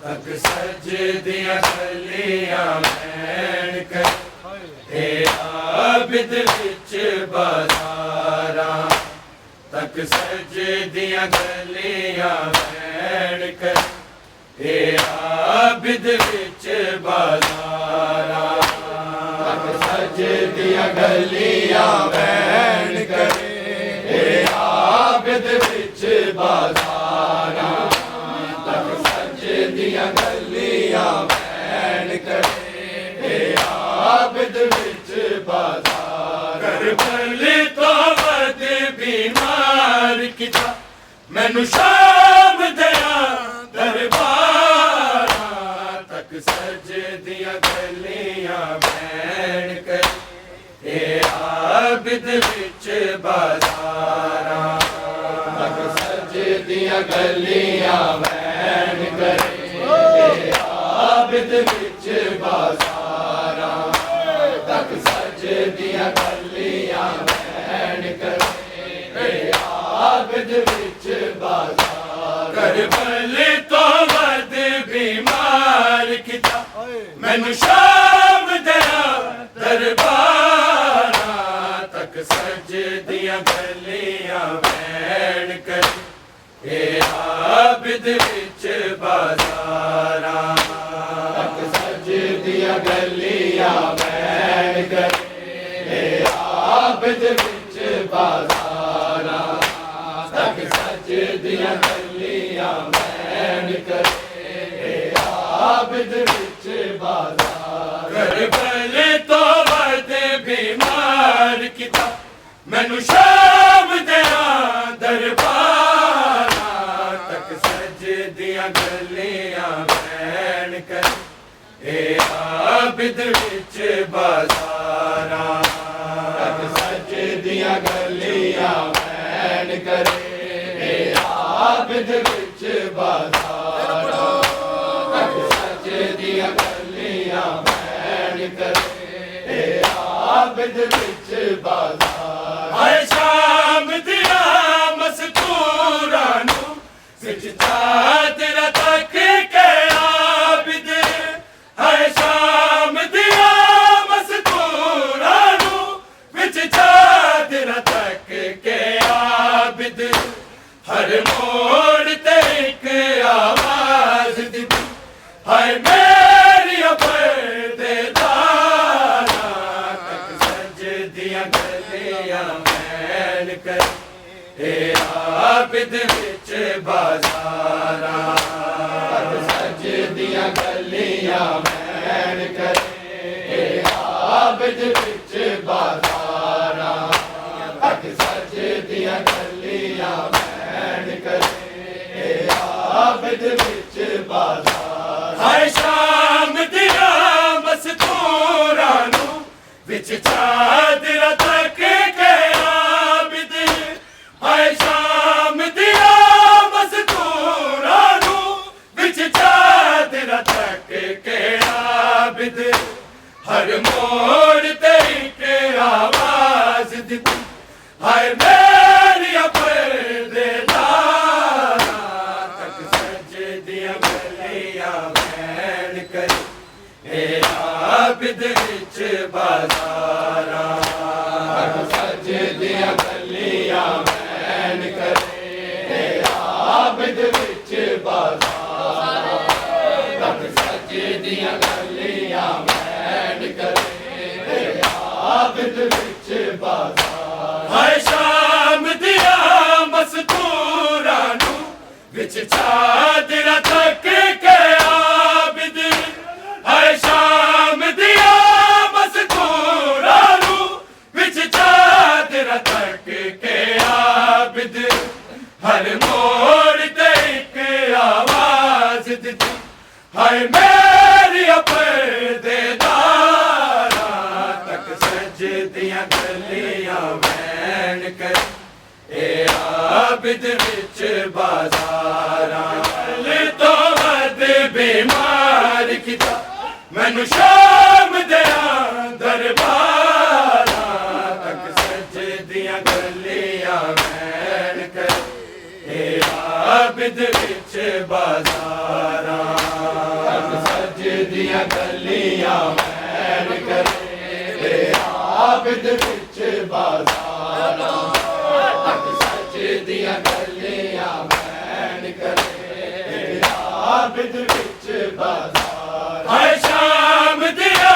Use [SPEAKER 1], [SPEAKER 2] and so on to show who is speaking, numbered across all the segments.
[SPEAKER 1] तक सजदियां गलियां भैन कर हे आबिद विच बाजारां तक सजदियां गलियां भैन कर हे आबिद विच बाजारां तक सजदियां गलियां भैन कर हे आबिद विच बाजारां तक सजदियां गलियां भैन कर हे आबिद विच बाजार करबले तो वध बीमार किता मैनू शाम दया दरबारां तक सजदियां गलियां भैन कर हे आबिद विच बाजारां तक सजदियां गलियां भैन कर हे आबिद विच बाजारां तक सजदियां गलियां भैन कर हे आबिद विच बाजार करबले तो वध बीमार किता मैनू शाम दया दरबारां तक सजदियां गलियां भैन कर हे आबिद विच बाजारां तक सजदियां गलियां भैन कर हे आबिद विच बाजारां तक सजदियां गलियां भैन कर हे आबिद विच बाजार करबले तो वध बीमार किता मैनू शाम दया दरबारां तक सजदियां गलियां भैन कर हे आबिद विच बाजारां तक सजदियां गलियां भैन कर हे आबिद विच बाजारां तक सजदियां गलियां भैन कर हे आबिद विच बाजार हाय शाम दिया मस्तूरां नू विच चादरा तक के आबिद हाय शाम दिया मस्तूरां नू विच चादरा तक के आबिद हर मोड़ ते एक आवाज दी हाय मेरी पर्देदारां तक सजदियां गलियां भैन कर हे आबिद विच बाजारां तक सजदियां गलियां भैन कर हे आबिद विच बाजारां तक सजदियां गलियां भैन कर हे आबिद विच बाजार हाय शाम दिया मस्तूरां नू विच चादरा तक के आबिद हाय शाम दिया मस्तूरां नू विच चादरा तक के आबिद हर मोड़ ते एक आवाज दी हाय मेरी पर्देदारां तक सजदियां गलियां भैन कर हे आबिद विच बाजारां तक सजदियां गलियां भैन कर हे आबिद विच बाजारां तक सजदियां गलियां भैन कर हे आबिद विच बाजार हाय शाम दिया मस्तूरां नू विच चादरा तक के आबिद हाय शाम दिया मस्तूरां नू विच चादरा तक के आबिद हर मोड़ ते एक आवाज दी हाय मेरी पर्देदारां तक सजदियां गलियां भैन कर हे आबिद विच बाजारां तो वध बीमार किता मैनू शाम दया दरबारां तक सजदियां गलियां भैन कर हे आबिद विच बाजारां दियां गलियां मैन करे आबिद विच बाज़ारां हक सच दियां गलियां मैन करे आबिद विच बाज़ारां हाय शाम दिया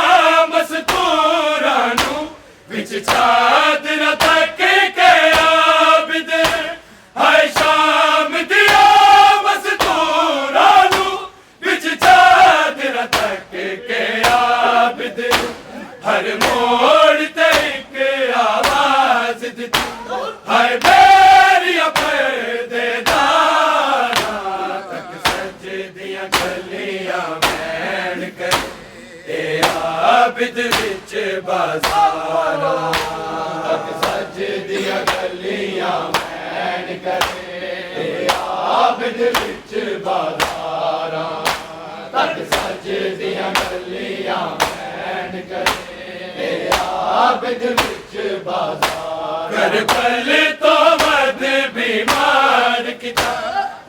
[SPEAKER 1] मस्तूरां नूं विच चादरां तक के आबिद हाय शाम दिया मस्तूरां नूं विच चादरां तक के आबिद हर मोड़ ते एक आवाज दिती हाय मेरिया परदेदारा तक सज दियां गलियां मैन करे आबिद विच बाज़ारां तक सज दियां गलियां मैन करे आबिद विच बाज़ारां तक सज दियां गलियां मैन करे आबिद विच बाज़ारां कर पल तो वध बीमार किता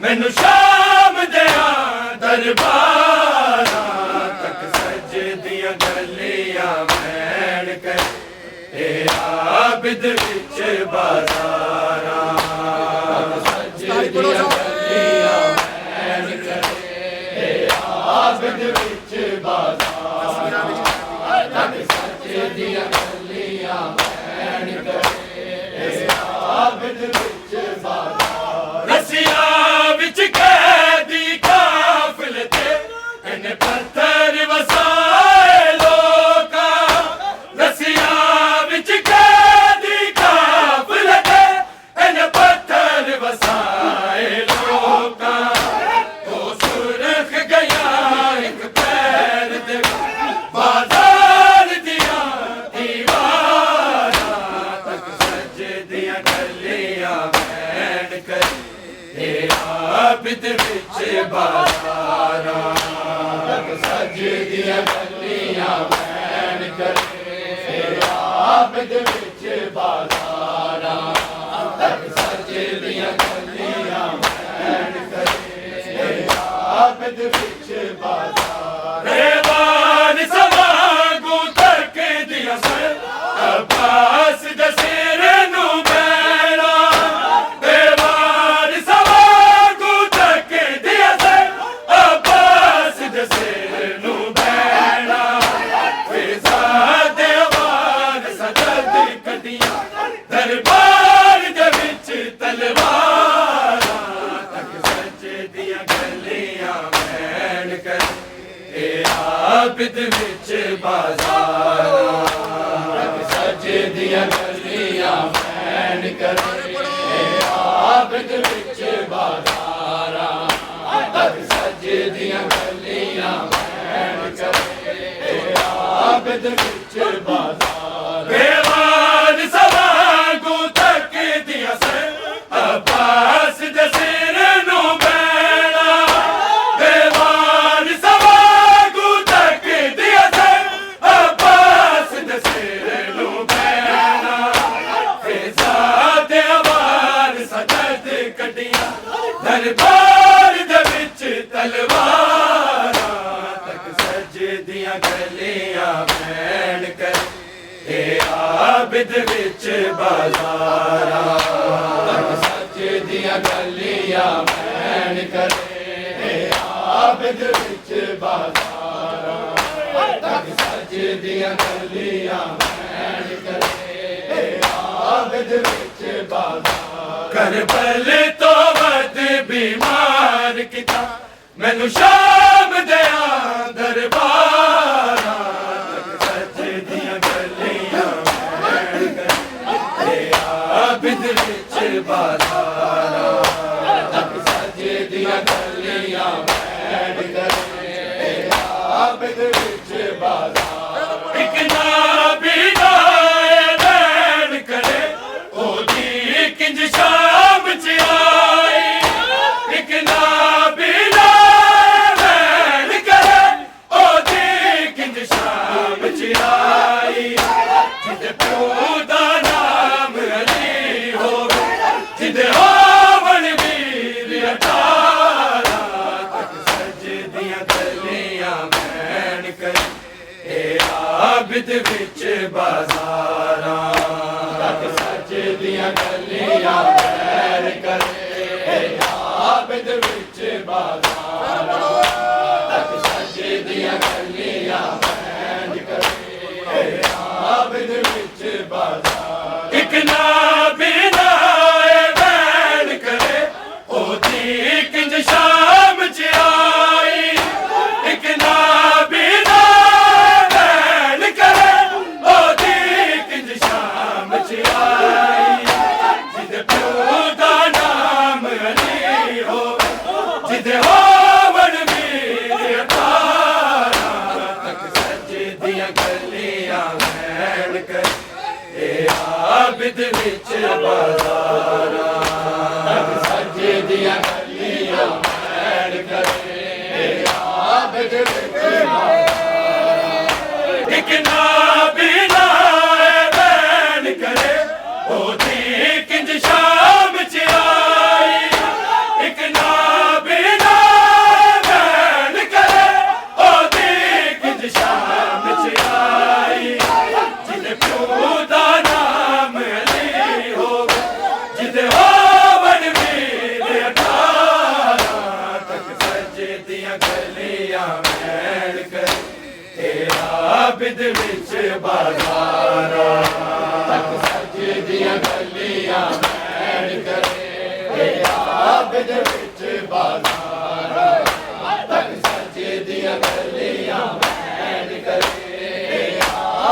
[SPEAKER 1] मैनू शाम दिया दरबारां तक सज दियां गलियां मैन करे आबिद विच बाज़ारां तक सज दियां गलियां मैन करे आबिद विच बाज़ारां तक सज दियां गलियां मैन करे आबिद विच बाज़ारां रसिया विच कैदी काफिले ते इन्ने पत्थर वसाए लोका रसिया विच कैदी काफिले ते इन्ने पत्थर वसाए लोका ओ सुरख गया एक पैर दे बाज़ार दिया दीवारां तक सज दियां गलियां मैन करे आबिद विच बाज़ारां तक सज दियां गलियां मैन करे आबिद विच बाज़ारां तक सज दियां गलियां मैन करे आबिद विच बाज़ारां रेवान समागू तक दिया सर अब्बास दे सिर नूं बैणा रेवान समागू तक दिया सर अब्बास दे सिर नूं बैणा फिज़ा दे वार सजद कटियां दरबार दे विच तलवारां तक सज दियां गलियां मैन करे आबिद विच बाज़ारां तक सज दियां गलियां मैन करे आबिद विच बाज़ारां तक सज दियां गलियां मैन करे आबिद विच बाज़ारां रेवान समागू तक दिया सर अब्बास दे सिर नूं बैणा रेवान समागू तक दिया सर अब्बास दे सिर नूं बैणा फिज़ा दे वार सजद कटियां दरबार दे विच तलवारां तक सज दियां गलियां मैन करे आबिद विच बाज़ारां तक सज दियां गलियां मैन करे आबिद विच बाज़ारां तक सज दियां गलियां मैन करे आबिद विच बाज़ारां कर पल तो वध बीमार किता मैनू शाम दिया दरबारां तक सज दियां गलियां मैन करे आबिद विच बाज़ारां तक सज दियां गलियां मैन करे आबिद विच बाज़ारां एक नाबीना ऐलान करे ओदी किंज शाम च आई एक नाबीना ऐलान करे ओदी किंज शाम च आई जिदे प्यो दा नाम अली होवे जिदे होवन वीर अटारा तक सज दियां गलियां मैन करे आबिद विच बाजारां तक सजे दियां गलियां पैर करे आबिद विच बाजारां तक सजे दियां गलियां पैर करे आबिद विच बाजारां एक ना बिना बैन करे ओदी किंज शाम च आई एक ना बिना बैन करे ओदी किंज शाम च आई जिदे प्यो दा नाम अली हो जिदे होवन वीर अतारा तक सजे दियां गलियां बैन करे आबिद विच बाजारां तक सजे दियां गलियां बैन करे आबिद विच बाजारां एक ना बिना बैन करे ओदी किंज शाम च आई एक ना बिना बैन करे ओदी किंज शाम च आई जिदे प्यो दा नाम अली होवे जिदे होवन वीर अतारा तक सजे दियां गलियां बैन करे आबिद विच बाजारां तक सजे दियां गलियां बैन करे आबिद विच बाजारां तक सजे दियां गलियां बैन करे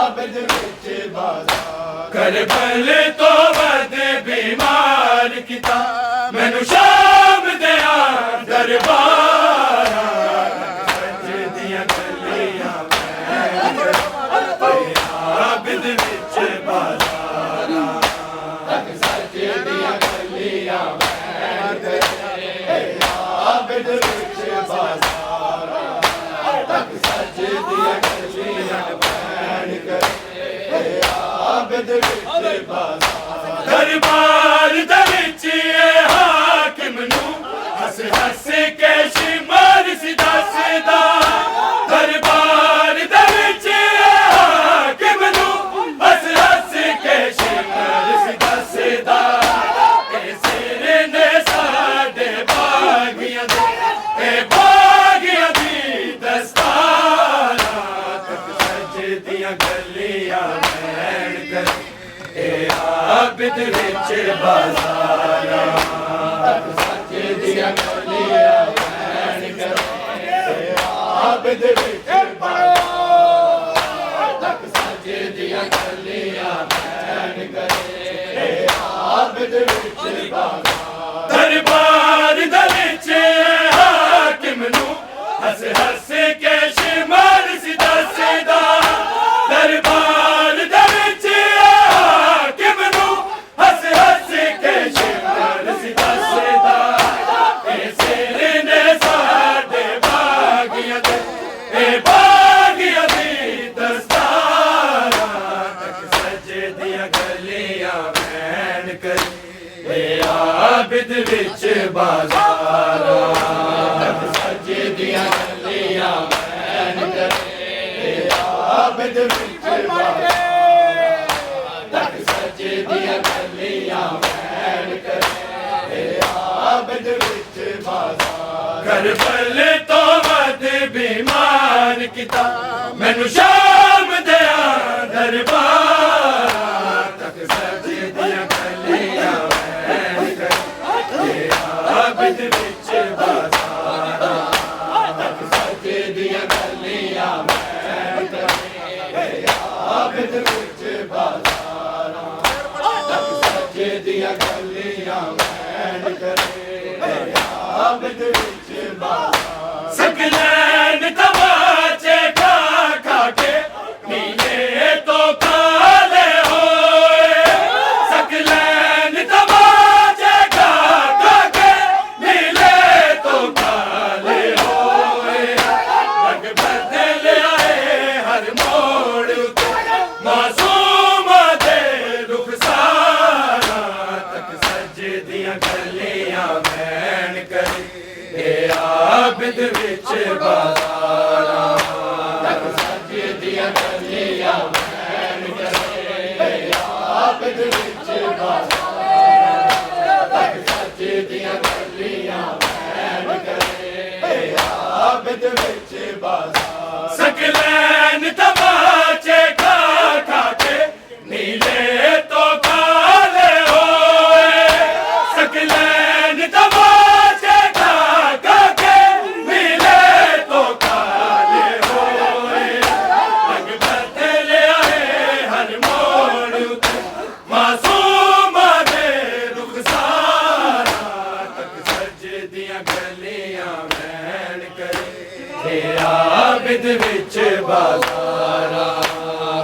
[SPEAKER 1] आबिद विच बाजारां करबल तो वध बीमार किता मैनू शाम दिया दरबारां तक सजे दियां गलियां बैन करे आबिद विच बाजारां तक सजे दियां गलियां बैन करे आबिद विच बाजारां तक सजे दियां गलियां बैन करे आबिद विच बाजारां दरबार दे विच हाकिम नू हस हस के शिमार सी दसदा दरबार दे विच हाकिम नू हस हस के शिमार सी दसदा ए सिर ने साडे बागियां दे ए बागियां दी दस्तारां तक सजे दियां गलियां बैन करे आबिद विच बाजारां तक सजे दियां गलियां बैन करे आबिद विच बाजारां तक सजे दियां गलियां बैन करे आबिद विच बाजारां दरबार दे विच हाकिम नू हस हस के शिमार सी दसदा दरबार दे विच हाकिम नू हस हस के शिमार सी दसदा ए सिर ने साडे बागियां दे ए बागियां दी दस्तारां तक सजे दियां गलियां बैन करे आबिद विच बाजारां तक सजे दियां गलियां बैन करे आबिद विच बाजारां तक सजे दियां गलियां बैन करे आबिद विच बाजारां करबल तो वध बीमार किता मैनू शाम दिया दरबारां तक सजे दियां गलियां बैन करे आबिद विच बाजारां तक सजे दियां गलियां बैन करे आबिद विच बाजारां तक सजे दियां गलियां बैन करे आबिद विच बाजारां सकलैन तमाचे खा खा के नीले तो खा ਵਿੱਚ ਬਾਜ਼ਾਰ ਸਕਲੈਨ ਤਮਾਚੇ ਖਾ ਖਾ ਕੇ ਨੀਲੇ ਤੋਂ ਕਾਲੇ ਹੋਏ ਸਕਲੈਨ ਤਮਾਚੇ ਖਾ ਖਾ ਕੇ ਨੀਲੇ ਤੋਂ ਕਾਲੇ ਹੋਏ ਰੰਗ ਬਦਲ ਆਏ ਹਰ ਮੋੜ ਉੱਤੇ ਮਾਸੂਮਾਂ ਦੇ ਰੁਖਸਾਰਾਂ ਤੱਕ ਸਜਦੀਆਂ ਗਲੀਆਂ ਵਹਿਣ ਕਰੇ ਇਹ ਆਬਿਦ ਵਿੱਚ ਬਾਜ਼ਾਰਾਂ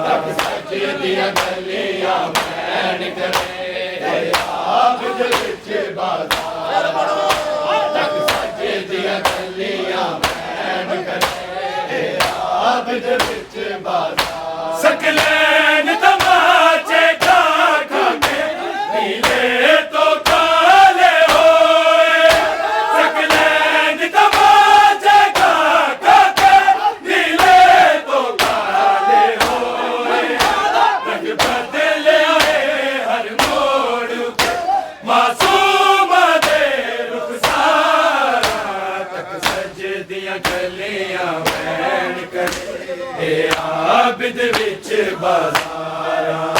[SPEAKER 1] ਤੱਕ ਸਜਦੀਆਂ ਗਲੀਆਂ ਵਹਿਣ ਕਰੇ ਇਹ ਆਬਿਦ ਵਿੱਚ ਬਾਜ਼ਾਰਾਂ ਤੱਕ ਸਜਦੀਆਂ ਗਲੀਆਂ ਵਹਿਣ ਕਰੇ ਇਹ ਆਬਿਦ ਵਿੱਚ ਬਾਜ਼ਾਰਾਂ ਸਕਲੈਨ ਤਮਾਚੇ ਖਾ ਖਾ ਕੇ ਨੀਲੇ ਤੋਂ ਕਾਲੇ ਹੋਏ ਸਕਲੈਨ ਤਮਾਚੇ ਖਾ ਖਾ ਕੇ ਨੀਲੇ ਤੋਂ ਕਾਲੇ ਹੋਏ ਰੰਗ ਬਦਲ ਆਏ ਹਰ ਮੋੜ ਉੱਤੇ ਮਾਸੂਮਾਂ ਦੇ ਰੁਖਸਾਰਾਂ ਤੱਕ ਸਜਦੀਆਂ ਗਲੀਆਂ ਵਹਿਣ ਕਰੇ ਇਹ ਆਬਿਦ ਵਿੱਚ ਬਾਜ਼ਾਰਾਂ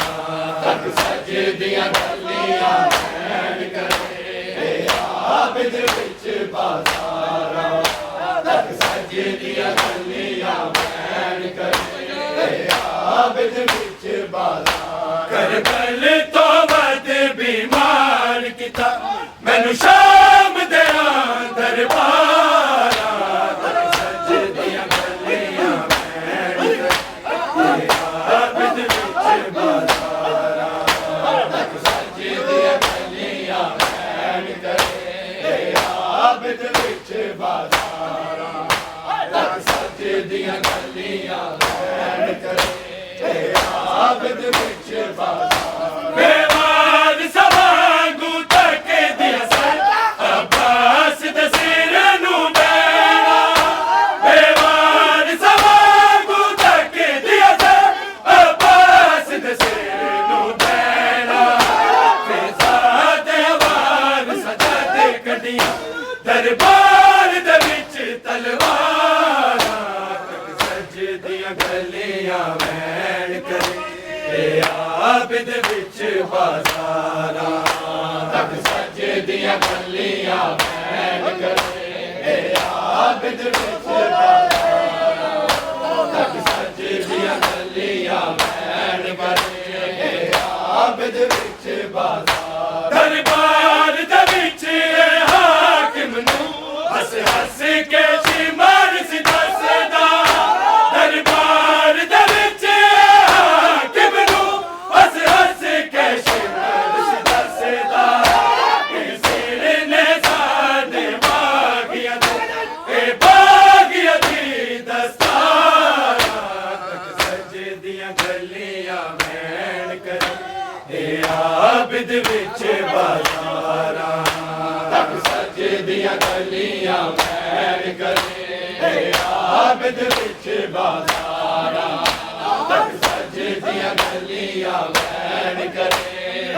[SPEAKER 1] ਤੱਕ ਸਜਦੀਆਂ ਗਲੀਆਂ ਵਹਿਣ ਕਰੇ ਇਹ ਆਬਿਦ ਵਿੱਚ ਬਾਜ਼ਾਰਾਂ ਤੱਕ ਸਜਦੀਆਂ ਗਲੀਆਂ ਵਹਿਣ ਕਰੇ ਇਹ ਆਬਿਦ ਵਿੱਚ ਬਾਜ਼ਾਰਾਂ ਕਰਬਲ ਤੋਂ ਵੱਧ ਬਿਮਾਰ ਕੀਤਾ ਮੈਨੂੰ ਸ਼ਾਮ ਦਿਆਂ ਦਰਬਾਰਾਂ ਤੱਕ ਸਜਦੀਆਂ ਗਲੀਆਂ ਵਹਿਣ ਕਰੇ ਇਹ ਆਬਿਦ ਵਿੱਚ ਬਾਜ਼ਾਰਾਂ ਤੱਕ ਸਜਦੀਆਂ ਗਲੀਆਂ ਵਹਿਣ ਕਰੇ ਇਹ ਆਬਿਦ ਵਿੱਚ ਬਾਜ਼ਾਰਾਂ ਤੱਕ ਸਜਦੀਆਂ ਗਲੀਆਂ ਵਹਿਣ ਕਰੇ ਇਹ ਆਬਿਦ ਵਿੱਚ ਬਾਜ਼ਾਰਾਂ ਬੇਵਾਦ ਸਵਾਂਗੂ ਤੱਕਦੀਆਂ ਸਨ ਅਬਾਸ ਦੇ ਸਿਰ ਨੂੰ ਬੈਣਾ ਬੇਵਾਦ ਸਵਾਂਗੂ ਤੱਕਦੀਆਂ ਸਨ ਅਬਾਸ ਦੇ ਸਿਰ ਨੂੰ ਬੈਣਾ ਫਿਜ਼ਾ ਦੇ ਆਵਾਜ਼ ਸਜਾ ਦੇ ਕੱਢੀਆਂ ਦਰਬਾਰ ਦੇ ਵਿੱਚ ਤਲਵਾਰਾਂ ਤੱਕ ਸਜਦੀਆਂ ਗਲੀਆਂ ਵਹਿਣ ਕਰੇ ਇਹ ਆਬਿਦ ਵਿੱਚ ਬਾਜ਼ਾਰਾਂ ਤੱਕ ਸਜਦੀਆਂ ਗਲੀਆਂ ਵਹਿਣ ਕਰੇ ਇਹ ਆਬਿਦ ਵਿੱਚ ਬਾਜ਼ਾਰਾਂ ਤੱਕ ਸਜਦੀਆਂ ਗਲੀਆਂ ਵਹਿਣ ਕਰੇ ਇਹ ਆਬਿਦ ਵਿੱਚ ਬਾਜ਼ਾਰਾਂ ਦਰਬਾਰ ਦੇ ਵਿੱਚ ਹਾਕਿਮ ਨੂੰ ਹੱਸ ਹੱਸ ਕੇ ਸ਼ਿਮਾਰ ਸੀ ਦੱਸਦਾ ਦਰਬਾਰ ਦੇ ਵਿੱਚ ਹਾਕਿਮ ਨੂੰ ਹੱਸ ਹੱਸ ਕੇ ਸ਼ਿਮਾਰ ਸੀ ਦੱਸਦਾ ਇਹ ਸਿਰ ਨੇ ਸਾਡੇ ਬਾਗੀਆਂ ਦੇ ਇਹ ਬਾਗੀਆਂ ਦੀ ਦਸਤਾਰਾਂ ਤੱਕ ਸਜਦੀਆਂ ਗਲੀਆਂ ਵਹਿਣ ਕਰੇ ਇਹ ਆਬਿਦ ਵਿੱਚ ਬਾਜ਼ਾਰਾਂ ਤੱਕ ਸਜਦੀਆਂ ਗਲੀਆਂ ਵਹਿਣ ਕਰੇ ਇਹ ਆਬਿਦ ਵਿੱਚ ਬਾਜ਼ਾਰਾਂ ਤੱਕ ਸਜਦੀਆਂ ਗਲੀਆਂ ਵਹਿਣ ਕਰੇ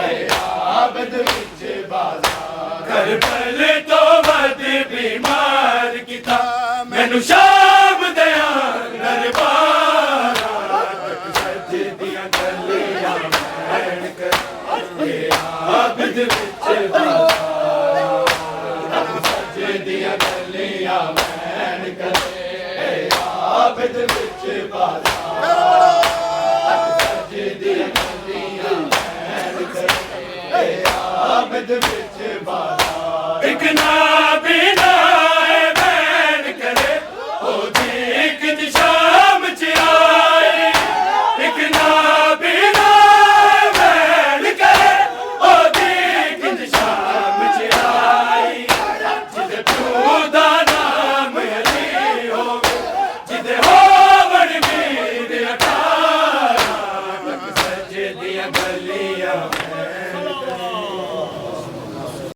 [SPEAKER 1] ਇਹ ਆਬਿਦ ਵਿੱਚ ਬਾਜ਼ਾਰਾਂ ਕਰਬਲ ਤੋਂ ਵੱਧ ਬਿਮਾਰ ਕੀਤਾ ਮੈਨੂੰ ਸ਼ਾਮ ਦਿਆਂ ਦਰਬਾਰਾਂ ਤੱਕ ਸਜਦੀਆਂ ਗਲੀਆਂ ਵਹਿਣ ਕਰੇ ਇਹ ਆਬਿਦ ਵਿੱਚ ਬਾਜ਼ਾਰਾਂ ਤੱਕ ਸਜਦੀਆਂ ਗਲੀਆਂ ਵਹਿਣ ਕਰੇ ਇਹ ਆਬਿਦ ਵਿੱਚ ਬਾਜ਼ਾਰਾਂ ਤੱਕ ਸਜਦੀਆਂ ਗਲੀਆਂ ਵਹਿਣ ਕਰੇ ਇਹ ਆਬਿਦ ਵਿੱਚ ਬਾਜ਼ਾਰਾਂ ਇੱਕ ਨਾ ਬਿਨਾ